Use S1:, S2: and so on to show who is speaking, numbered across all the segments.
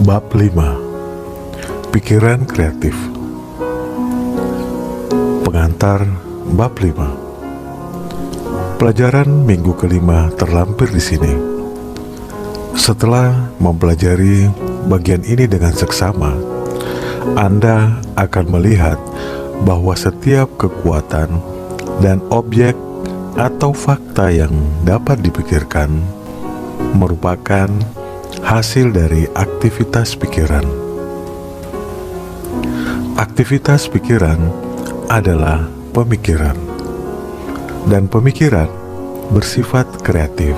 S1: Bab 5. Pikiran kreatif. Pengantar bab 5. Pelajaran minggu kelima terlampir di sini. Setelah mempelajari bagian ini dengan seksama, Anda akan melihat bahwa setiap kekuatan dan objek atau fakta yang dapat dipikirkan merupakan hasil dari aktivitas pikiran. Aktivitas pikiran adalah pemikiran, dan pemikiran bersifat kreatif.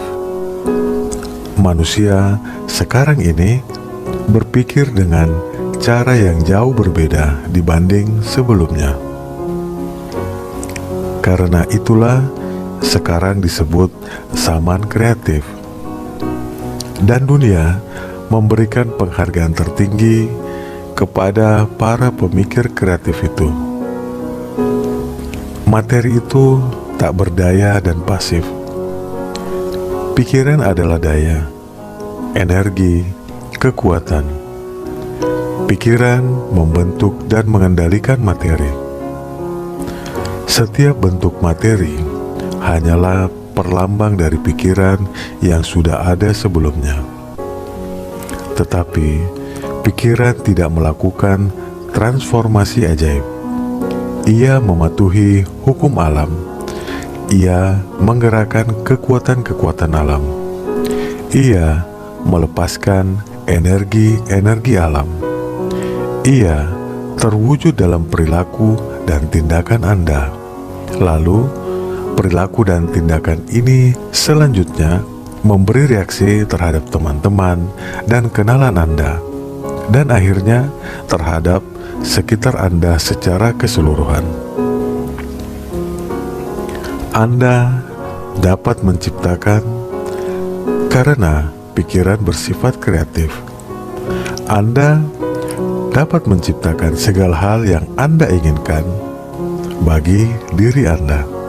S1: Manusia sekarang ini berpikir dengan cara yang jauh berbeda dibanding sebelumnya. Karena itulah sekarang disebut zaman kreatif. Dan dunia memberikan penghargaan tertinggi kepada para pemikir kreatif itu. Materi itu tak berdaya dan pasif. Pikiran adalah daya, energi, kekuatan. Pikiran membentuk dan mengendalikan materi. Setiap bentuk materi hanyalah perlambang dari pikiran yang sudah ada sebelumnya. Tetapi pikiran tidak melakukan transformasi ajaib. Ia mematuhi hukum alam. Ia menggerakkan kekuatan-kekuatan alam. Ia melepaskan energi-energi alam. Ia terwujud dalam perilaku dan tindakan Anda. Lalu perilaku dan tindakan ini selanjutnya memberi reaksi terhadap teman-teman dan kenalan Anda, dan akhirnya terhadap sekitar Anda secara keseluruhan. Anda dapat menciptakan karena pikiran bersifat kreatif. Anda dapat menciptakan segala hal yang Anda inginkan bagi diri Anda.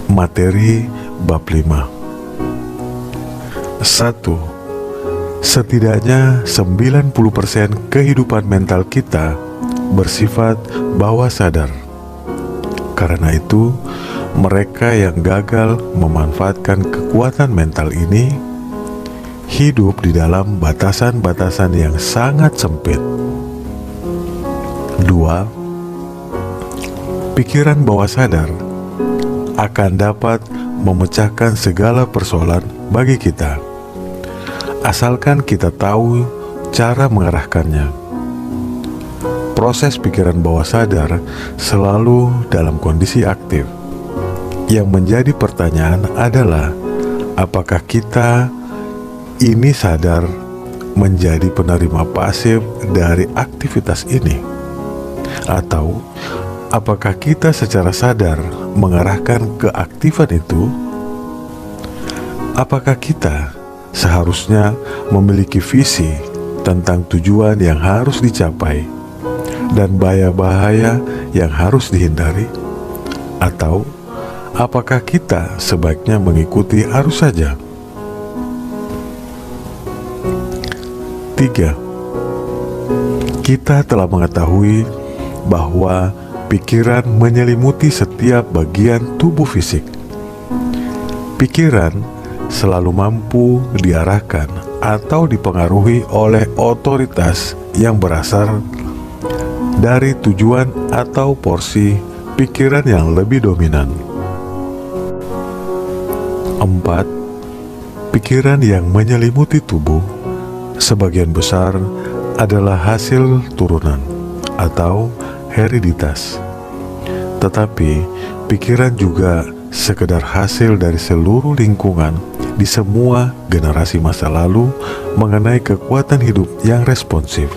S1: Materi bab 5. 1. Setidaknya 90% kehidupan mental kita bersifat bawah sadar. Karena itu, mereka yang gagal memanfaatkan kekuatan mental ini hidup di dalam batasan-batasan yang sangat sempit. 2. Pikiran bawah sadar akan dapat memecahkan segala persoalan bagi kita, asalkan kita tahu cara mengarahkannya. Proses pikiran bawah sadar selalu dalam kondisi aktif. Yang menjadi pertanyaan adalah, apakah kita ini sadar menjadi penerima pasif dari aktivitas ini? Atau apakah kita secara sadar mengarahkan keaktifan itu? Apakah kita seharusnya memiliki visi tentang tujuan yang harus dicapai dan bahaya-bahaya yang harus dihindari? Atau apakah kita sebaiknya mengikuti arus saja? 3. Kita telah mengetahui bahwa pikiran menyelimuti setiap bagian tubuh fisik. Pikiran selalu mampu diarahkan atau dipengaruhi oleh otoritas yang berasal dari tujuan atau porsi pikiran yang lebih dominan. 4. Pikiran yang menyelimuti tubuh sebagian besar adalah hasil turunan atau hereditas. Tetapi pikiran juga sekedar hasil dari seluruh lingkungan di semua generasi masa lalu mengenai kekuatan hidup yang responsif.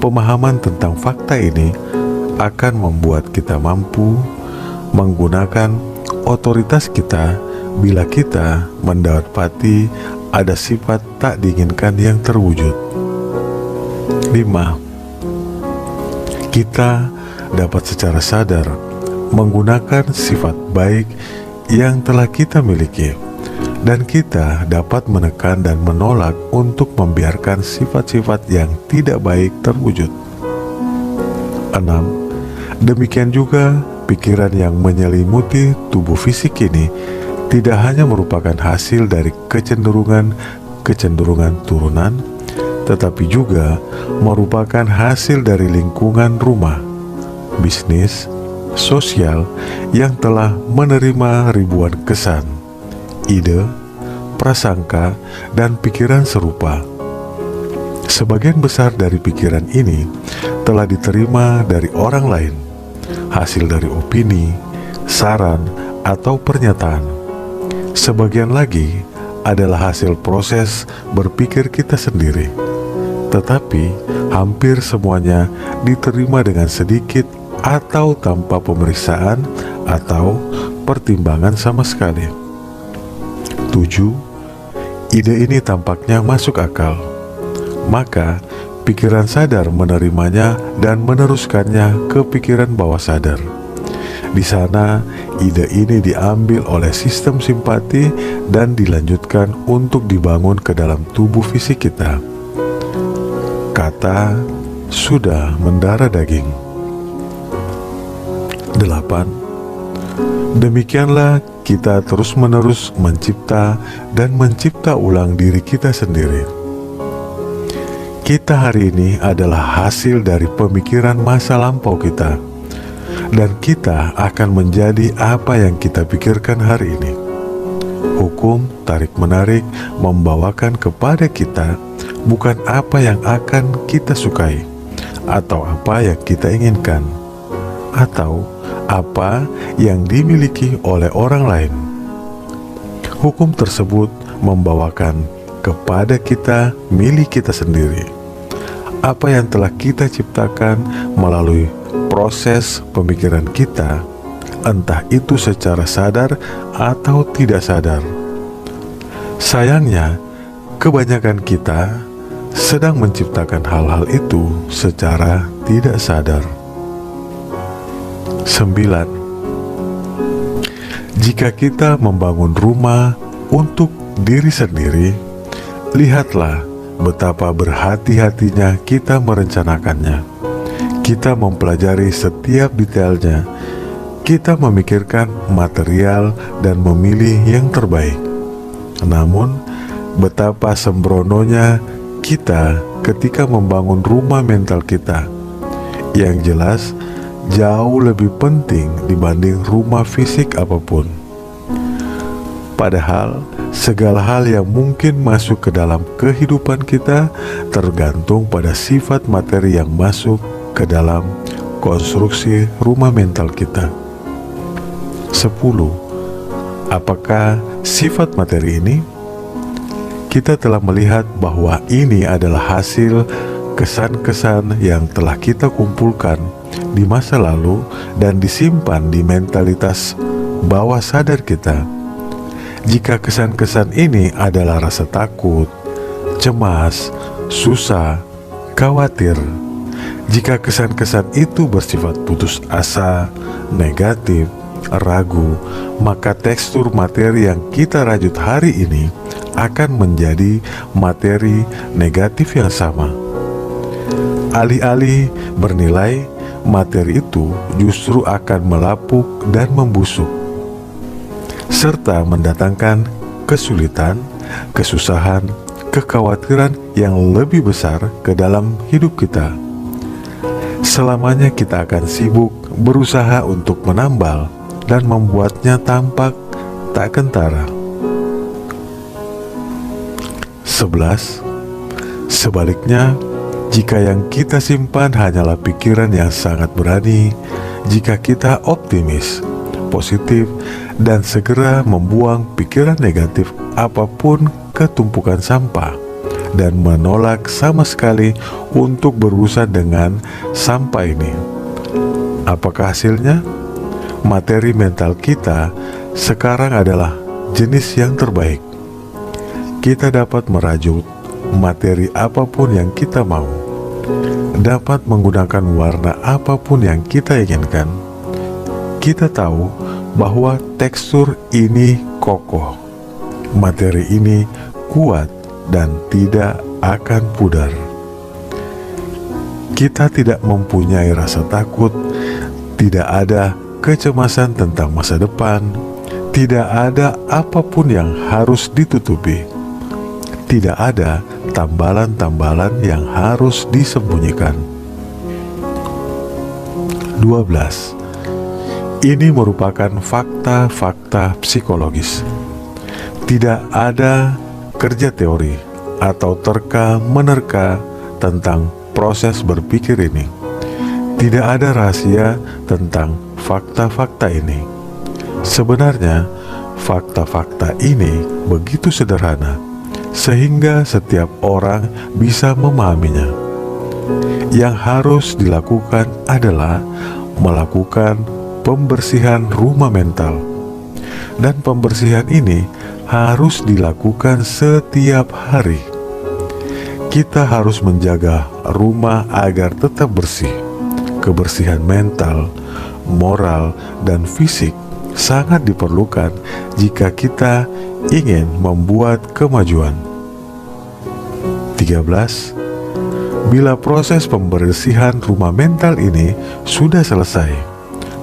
S1: Pemahaman tentang fakta ini akan membuat kita mampu menggunakan otoritas kita bila kita mendapati ada sifat tak diinginkan yang terwujud. 5. Kita dapat secara sadar menggunakan sifat baik yang telah kita miliki dan kita dapat menekan dan menolak untuk membiarkan sifat-sifat yang tidak baik terwujud. 6. Demikian juga pikiran yang menyelimuti tubuh fisik ini tidak hanya merupakan hasil dari kecenderungan turunan, tetapi juga merupakan hasil dari lingkungan rumah, bisnis, sosial yang telah menerima ribuan kesan, ide, prasangka, dan pikiran serupa. Sebagian besar dari pikiran ini telah diterima dari orang lain, hasil dari opini, saran, atau pernyataan. Sebagian lagi adalah hasil proses berpikir kita sendiri, tetapi hampir semuanya diterima dengan sedikit atau tanpa pemeriksaan atau pertimbangan sama sekali. 7. Ide ini tampaknya masuk akal, maka pikiran sadar menerimanya dan meneruskannya ke pikiran bawah sadar. Di sana, ide ini diambil oleh sistem simpati dan dilanjutkan untuk dibangun ke dalam tubuh fisik kita. Kata sudah mendarah daging. 8. Demikianlah kita terus-menerus mencipta dan mencipta ulang diri kita sendiri. Kita hari ini adalah hasil dari pemikiran masa lampau kita, dan kita akan menjadi apa yang kita pikirkan hari ini. Hukum tarik-menarik membawakan kepada kita bukan apa yang akan kita sukai, atau apa yang kita inginkan, atau apa yang dimiliki oleh orang lain. Hukum tersebut membawakan kepada kita milik kita sendiri, apa yang telah kita ciptakan melalui proses pemikiran kita, entah itu secara sadar atau tidak sadar. Sayangnya, kebanyakan kita sedang menciptakan hal-hal itu secara tidak sadar. 9. Jika kita membangun rumah untuk diri sendiri, lihatlah betapa berhati-hatinya kita merencanakannya. Kita mempelajari setiap detailnya. Kita memikirkan material dan memilih yang terbaik. Namun, betapa sembrononya kita ketika membangun rumah mental kita. Yang jelas, jauh lebih penting dibanding rumah fisik apapun. Padahal, segala hal yang mungkin masuk ke dalam kehidupan kita tergantung pada sifat materi yang masuk ke dalam konstruksi rumah mental kita. 10. Apakah sifat materi ini? Kita telah melihat bahwa ini adalah hasil kesan-kesan yang telah kita kumpulkan di masa lalu dan disimpan di mentalitas bawah sadar kita. Jika kesan-kesan ini adalah rasa takut, cemas, susah, khawatir, jika kesan-kesan itu bersifat putus asa, negatif, ragu, maka tekstur materi yang kita rajut hari ini akan menjadi materi negatif yang sama. Alih-alih bernilai, materi itu justru akan melapuk dan membusuk, serta mendatangkan kesulitan, kesusahan, kekhawatiran yang lebih besar ke dalam hidup kita. Selamanya kita akan sibuk berusaha untuk menambal dan membuatnya tampak tak kentara. 11. Sebaliknya, jika yang kita simpan hanyalah pikiran yang sangat berani, jika kita optimis, positif, dan segera membuang pikiran negatif apapun ke tumpukan sampah, dan menolak sama sekali untuk berurusan dengan sampah ini, apakah hasilnya? Materi mental kita sekarang adalah jenis yang terbaik. Kita dapat merajut materi apapun yang kita mau, dapat menggunakan warna apapun yang kita inginkan. Kita tahu bahwa tekstur ini kokoh, Materi ini kuat dan tidak akan pudar. Kita tidak mempunyai rasa takut, tidak ada kecemasan tentang masa depan, tidak ada apapun yang harus ditutupi, tidak ada tambalan-tambalan yang harus disembunyikan. 12. Ini merupakan fakta-fakta psikologis. Tidak ada kerja teori atau terka-menerka tentang proses berpikir ini. Tidak ada rahasia tentang fakta-fakta ini. Sebenarnya, fakta-fakta ini begitu sederhana, sehingga setiap orang bisa memahaminya. Yang harus dilakukan adalah melakukan pembersihan rumah mental. Dan pembersihan ini harus dilakukan setiap hari. Kita harus menjaga rumah agar tetap bersih. Kebersihan mental, moral, dan fisik sangat diperlukan jika kita ingin membuat kemajuan. 13. Bila proses pembersihan rumah mental ini sudah selesai,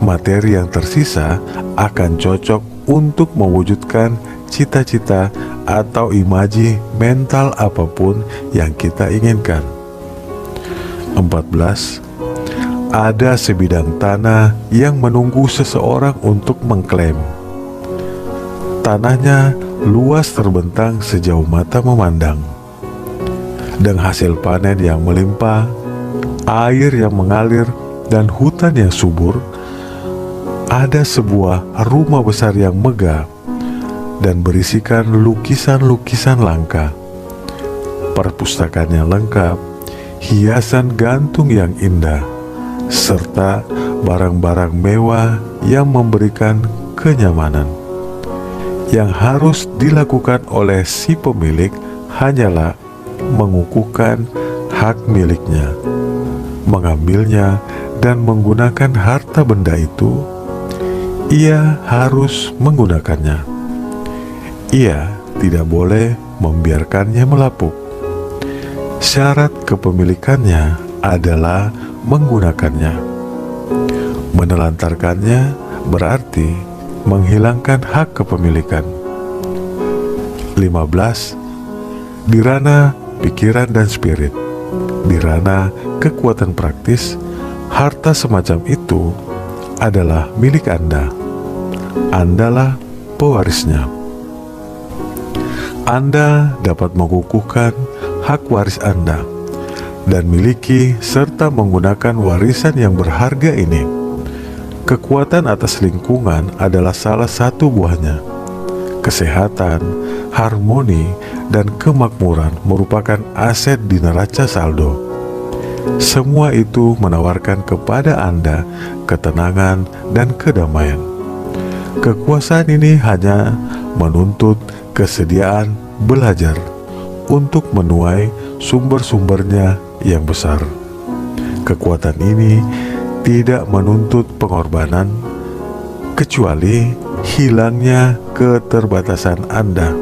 S1: materi yang tersisa akan cocok untuk mewujudkan cita-cita atau imaji mental apapun yang kita inginkan. 14. Ada sebidang tanah yang menunggu seseorang untuk mengklaim. Tanahnya luas terbentang sejauh mata memandang. Dengan hasil panen yang melimpah, air yang mengalir, dan hutan yang subur, ada sebuah rumah besar yang megah dan berisikan lukisan-lukisan langka, perpustakaan yang lengkap, hiasan gantung yang indah, serta barang-barang mewah yang memberikan kenyamanan. Yang harus dilakukan oleh si pemilik hanyalah mengukuhkan hak miliknya, mengambilnya, dan menggunakan harta benda itu. Ia harus menggunakannya. Ia tidak boleh membiarkannya melapuk. Syarat kepemilikannya adalah menggunakannya. Menelantarkannya berarti menghilangkan hak kepemilikan. 15. Di ranah pikiran dan spirit, di ranah kekuatan praktis, harta semacam itu adalah milik Anda. Andalah pewarisnya. Anda dapat mengukuhkan hak waris Anda dan miliki serta menggunakan warisan yang berharga ini. Kekuatan atas lingkungan adalah salah satu buahnya. Kesehatan, harmoni, dan kemakmuran merupakan aset di neraca saldo. Semua itu menawarkan kepada Anda ketenangan dan kedamaian. Kekuasaan ini hanya menuntut kesediaan belajar untuk menuai sumber-sumbernya yang besar. Kekuatan ini tidak menuntut pengorbanan, kecuali hilangnya keterbatasan Anda,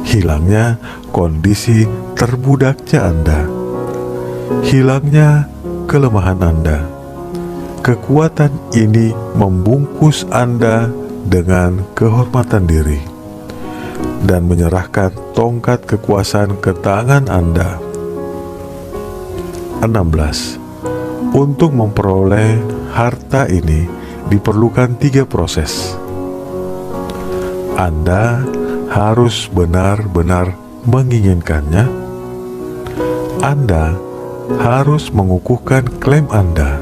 S1: hilangnya kondisi terbudaknya Anda, hilangnya kelemahan Anda. Kekuatan ini membungkus Anda dengan kehormatan diri dan menyerahkan tongkat kekuasaan ke tangan Anda. 16. Untuk memperoleh harta ini diperlukan 3 proses. Anda harus benar-benar menginginkannya. Anda harus mengukuhkan klaim Anda.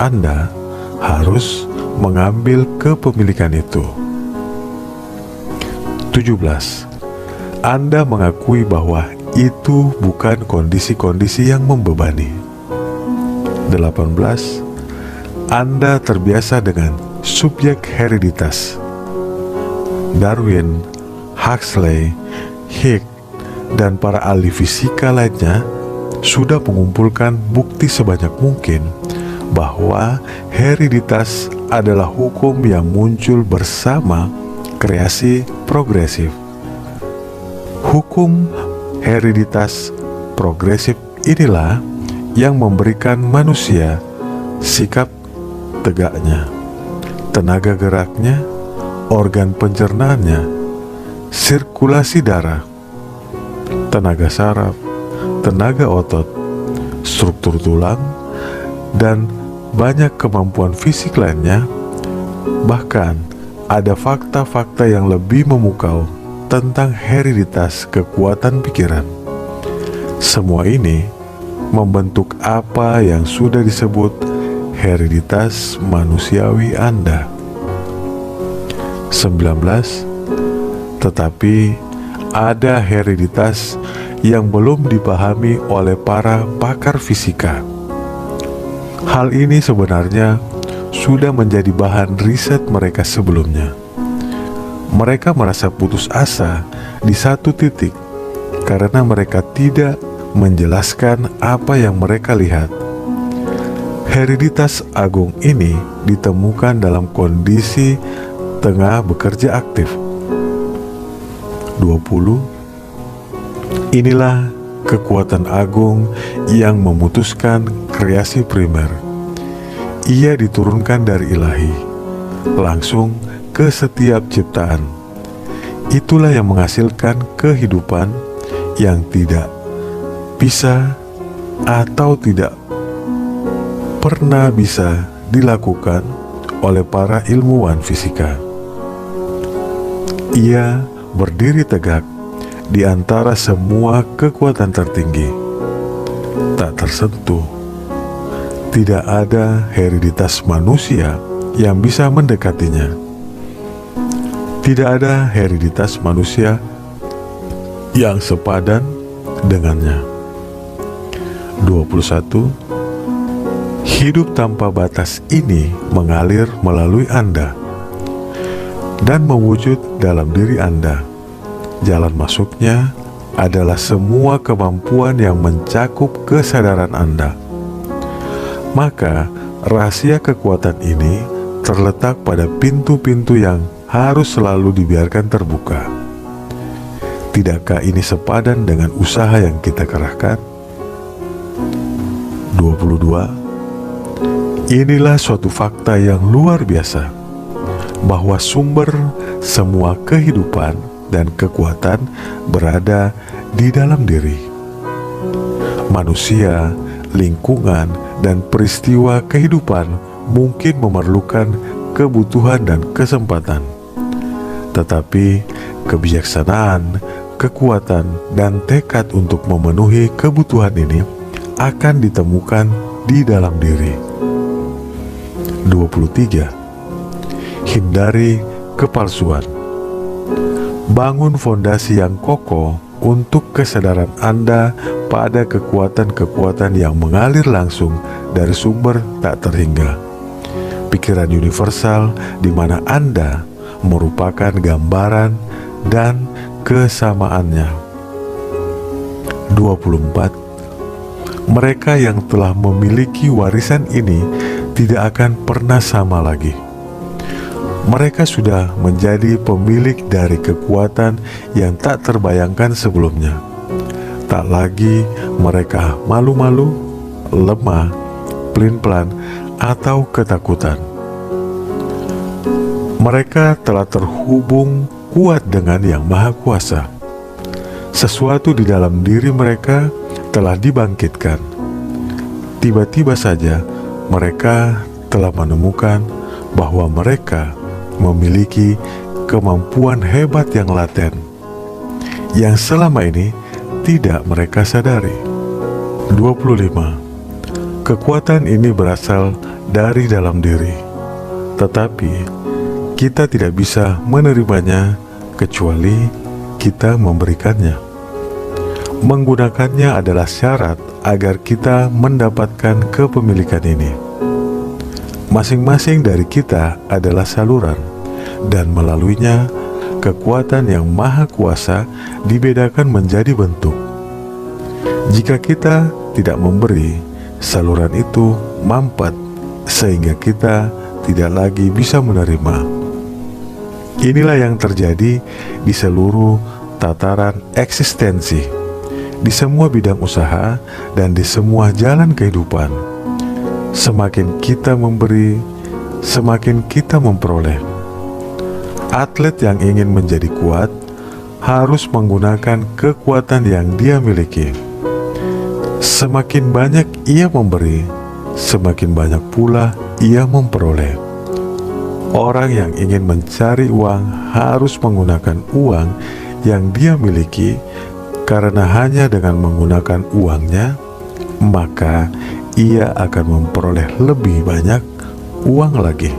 S1: Anda harus mengambil kepemilikan itu. 17. Anda mengakui bahwa itu bukan kondisi-kondisi yang membebani. 18. Anda terbiasa dengan subjek hereditas. Darwin, Huxley, Higgs, dan para ahli fisika lainnya sudah mengumpulkan bukti sebanyak mungkin bahwa hereditas adalah hukum yang muncul bersama kreasi progresif. Hukum hereditas progresif inilah yang memberikan manusia sikap tegaknya, tenaga geraknya, organ pencernaannya, sirkulasi darah, tenaga saraf, tenaga otot, struktur tulang, dan banyak kemampuan fisik lainnya. Bahkan ada fakta-fakta yang lebih memukau tentang hereditas kekuatan pikiran. Semua ini membentuk apa yang sudah disebut hereditas manusiawi Anda. 19. Tetapi ada hereditas yang belum dipahami oleh para pakar fisika. Hal ini sebenarnya sudah menjadi bahan riset mereka sebelumnya. Mereka merasa putus asa di satu titik karena mereka tidak menjelaskan apa yang mereka lihat. Hereditas agung ini ditemukan dalam kondisi tengah bekerja aktif. 20. Inilah kekuatan agung yang memutuskan kreasi primer. Ia diturunkan dari ilahi, langsung ke setiap ciptaan. Itulah yang menghasilkan kehidupan yang tidak bisa atau tidak pernah bisa dilakukan oleh para ilmuwan fisika. Ia berdiri tegak di antara semua kekuatan tertinggi, tak tersentuh. Tidak ada hereditas manusia yang bisa mendekatinya. Tidak ada hereditas manusia yang sepadan dengannya. 21. Hidup tanpa batas ini mengalir melalui Anda dan mewujud dalam diri Anda. Jalan masuknya adalah semua kemampuan yang mencakup kesadaran Anda. Maka rahasia kekuatan ini terletak pada pintu-pintu yang harus selalu dibiarkan terbuka. Tidakkah ini sepadan dengan usaha yang kita kerahkan? 22. Inilah suatu fakta yang luar biasa, bahwa sumber semua kehidupan dan kekuatan berada di dalam diri. Manusia, lingkungan, dan peristiwa kehidupan mungkin memerlukan kebutuhan dan kesempatan. Tetapi kebijaksanaan, kekuatan, dan tekad untuk memenuhi kebutuhan ini akan ditemukan di dalam diri. 23. Hindari kepalsuan. Bangun fondasi yang kokoh untuk kesadaran Anda pada kekuatan-kekuatan yang mengalir langsung dari sumber tak terhingga. Pikiran universal di mana Anda merupakan gambaran dan kesamaannya. 24. Mereka yang telah memiliki warisan ini tidak akan pernah sama lagi. Mereka sudah menjadi pemilik dari kekuatan yang tak terbayangkan sebelumnya. Tak lagi mereka malu-malu, lemah, pelin-pelan, atau ketakutan. Mereka telah terhubung kuat dengan Yang Maha Kuasa. Sesuatu di dalam diri mereka telah dibangkitkan. Tiba-tiba saja mereka telah menemukan bahwa mereka memiliki kemampuan hebat yang laten, yang selama ini tidak mereka sadari. 25. Kekuatan ini berasal dari dalam diri, tetapi kita tidak bisa menerimanya kecuali kita memberikannya. Menggunakannya adalah syarat agar kita mendapatkan kepemilikan ini. Masing-masing dari kita adalah saluran, dan melaluinya kekuatan Yang Maha Kuasa dibedakan menjadi bentuk. Jika kita tidak memberi, saluran itu mampet sehingga kita tidak lagi bisa menerima. Inilah yang terjadi di seluruh tataran eksistensi, di semua bidang usaha, dan di semua jalan kehidupan. Semakin kita memberi, semakin kita memperoleh. Atlet yang ingin menjadi kuat harus menggunakan kekuatan yang dia miliki. Semakin banyak ia memberi, semakin banyak pula ia memperoleh. Orang yang ingin mencari uang harus menggunakan uang yang dia miliki, karena hanya dengan menggunakan uangnya, maka ia akan memperoleh lebih banyak uang lagi.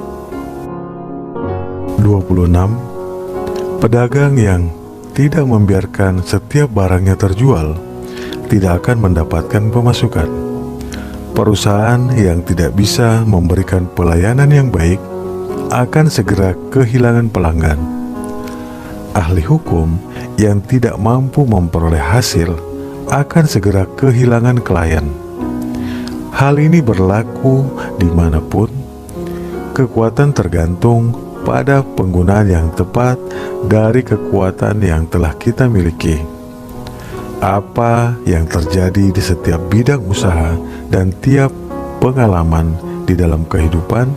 S1: 26. Pedagang yang tidak membiarkan setiap barangnya terjual tidak akan mendapatkan pemasukan. Perusahaan yang tidak bisa memberikan pelayanan yang baik akan segera kehilangan pelanggan. Ahli hukum yang tidak mampu memperoleh hasil akan segera kehilangan klien. Hal ini berlaku dimanapun. Kekuatan tergantung pada penggunaan yang tepat dari kekuatan yang telah kita miliki. Apa yang terjadi di setiap bidang usaha dan tiap pengalaman di dalam kehidupan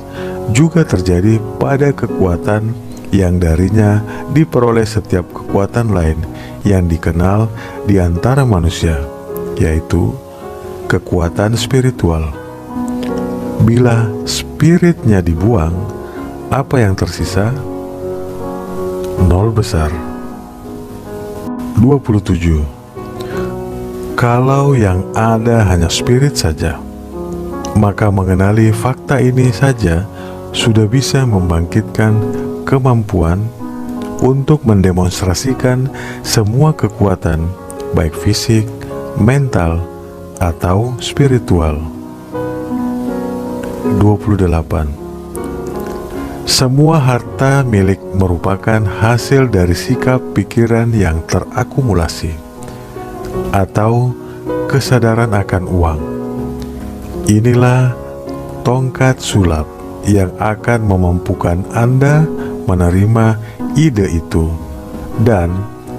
S1: juga terjadi pada kekuatan yang darinya diperoleh setiap kekuatan lain yang dikenal di antara manusia, yaitu kekuatan spiritual. Bila spiritnya dibuang, apa yang tersisa? Nol besar. 27. Kalau yang ada hanya spirit saja, maka mengenali fakta ini saja sudah bisa membangkitkan kemampuan untuk mendemonstrasikan semua kekuatan, baik fisik, mental, atau spiritual. 28. Semua harta milik merupakan hasil dari sikap pikiran yang terakumulasi atau kesadaran akan uang. Inilah tongkat sulap yang akan memampukan Anda menerima ide itu, dan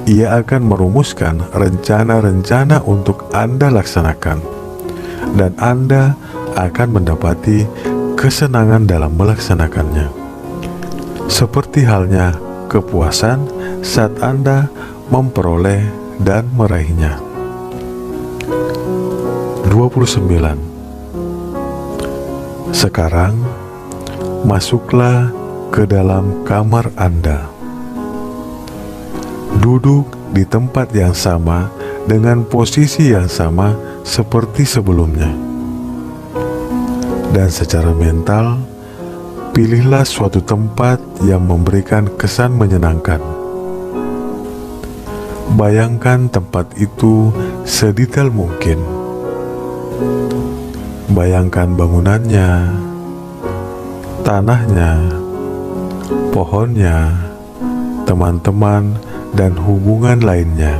S1: ia akan merumuskan rencana-rencana untuk Anda laksanakan, dan Anda akan mendapati kesenangan dalam melaksanakannya. Seperti halnya kepuasan saat Anda memperoleh dan meraihnya. 29. Sekarang masuklah ke dalam kamar Anda. Duduk di tempat yang sama dengan posisi yang sama seperti sebelumnya. Dan secara mental, pilihlah suatu tempat yang memberikan kesan menyenangkan. Bayangkan tempat itu sedetail mungkin. Bayangkan bangunannya, tanahnya, pohonnya, teman-teman, dan hubungan lainnya.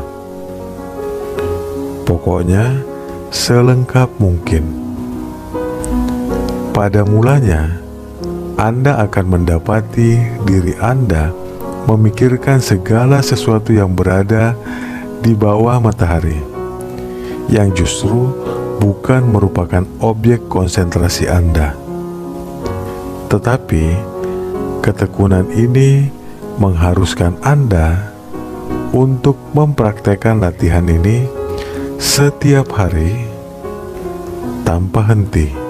S1: Pokoknya selengkap mungkin. Pada mulanya, Anda akan mendapati diri Anda memikirkan segala sesuatu yang berada di bawah matahari, yang justru bukan merupakan objek konsentrasi Anda. Tetapi ketekunan ini mengharuskan Anda untuk mempraktekkan latihan ini setiap hari tanpa henti.